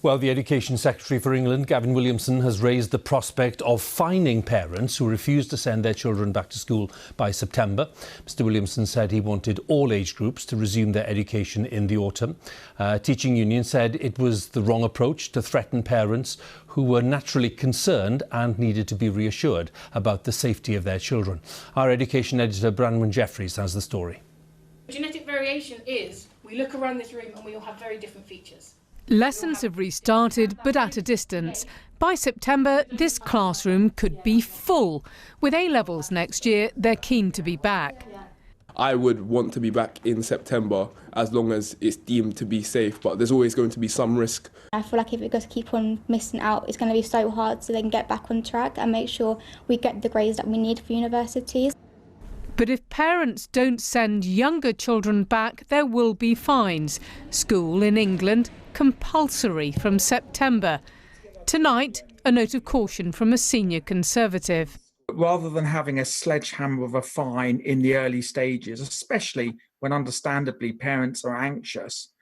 Well, the Education Secretary for England, Gavin Williamson, has raised the prospect of fining parents who refuse to send their children back to school by September. Mr Williamson said he wanted all age groups to resume their education in the autumn. Teaching Union said it was the wrong approach to threaten parents who were naturally concerned and needed to be reassured about the safety of their children. Our Education Editor Branwen Jeffreys has the story. Genetic variation is, we look around this room and we all have very different features. Lessons have restarted, but at a distance. By September, this classroom could be full. With A-levels next year, they're keen to be back. I would want to be back in September as long as it's deemed to be safe, but there's always going to be some risk. I feel like if it does keep on missing out, it's going to be so hard to then get back on track and make sure we get the grades that we need for universities. But if parents don't send younger children back, there will be fines. School in England compulsory from September. Tonight, a note of caution from a senior Conservative. Rather than having a sledgehammer of a fine in the early stages, especially when understandably parents are anxious,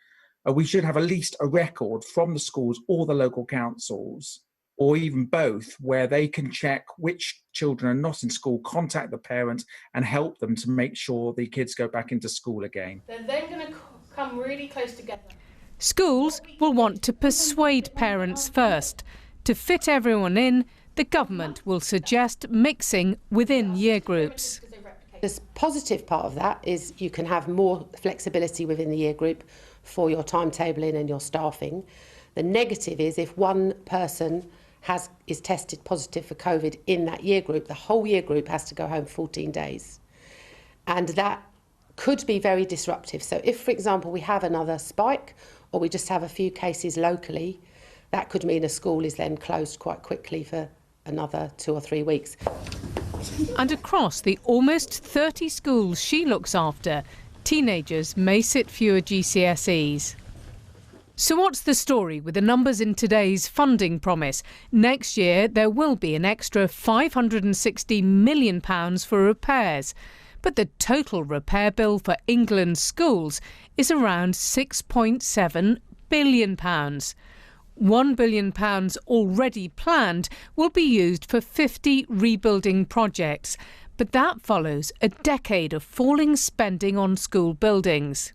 we should have at least a record from the schools or the local councils, or even both, where they can check which children are not in school, contact the parents and help them to make sure the kids go back into school again. They're then going to come really close together. Schools will want to persuade parents first. To fit everyone in, the government will suggest mixing within year groups. The positive part of that is you can have more flexibility within the year group for your timetabling and your staffing. The negative is if one person is tested positive for COVID in that year group, the whole year group has to go home 14 days. And that could be very disruptive. So if, for example, we have another spike or we just have a few cases locally, that could mean a school is then closed quite quickly for another 2 or 3 weeks. And across the almost 30 schools she looks after, teenagers may sit fewer GCSEs. So what's the story with the numbers in today's funding promise? Next year, there will be an extra £560 million for repairs. But the total repair bill for England's schools is around £6.7 billion. £1 billion already planned will be used for 50 rebuilding projects. But that follows a decade of falling spending on school buildings.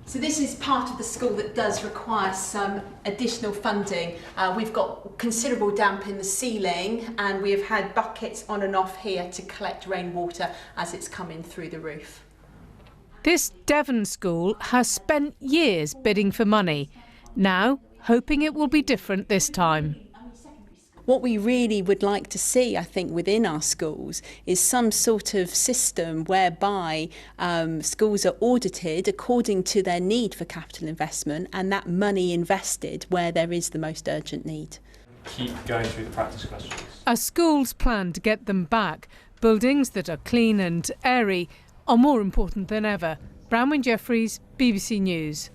So this is part of the school that does require some additional funding. We've got considerable damp in the ceiling and we have had buckets on and off here to collect rainwater as it's coming through the roof. This Devon school has spent years bidding for money, now hoping it will be different this time. What we really would like to see, I think, within our schools is some sort of system whereby schools are audited according to their need for capital investment and that money invested where there is the most urgent need. Keep going through the practice questions. As schools plan to get them back, buildings that are clean and airy are more important than ever. Branwen Jeffreys, BBC News.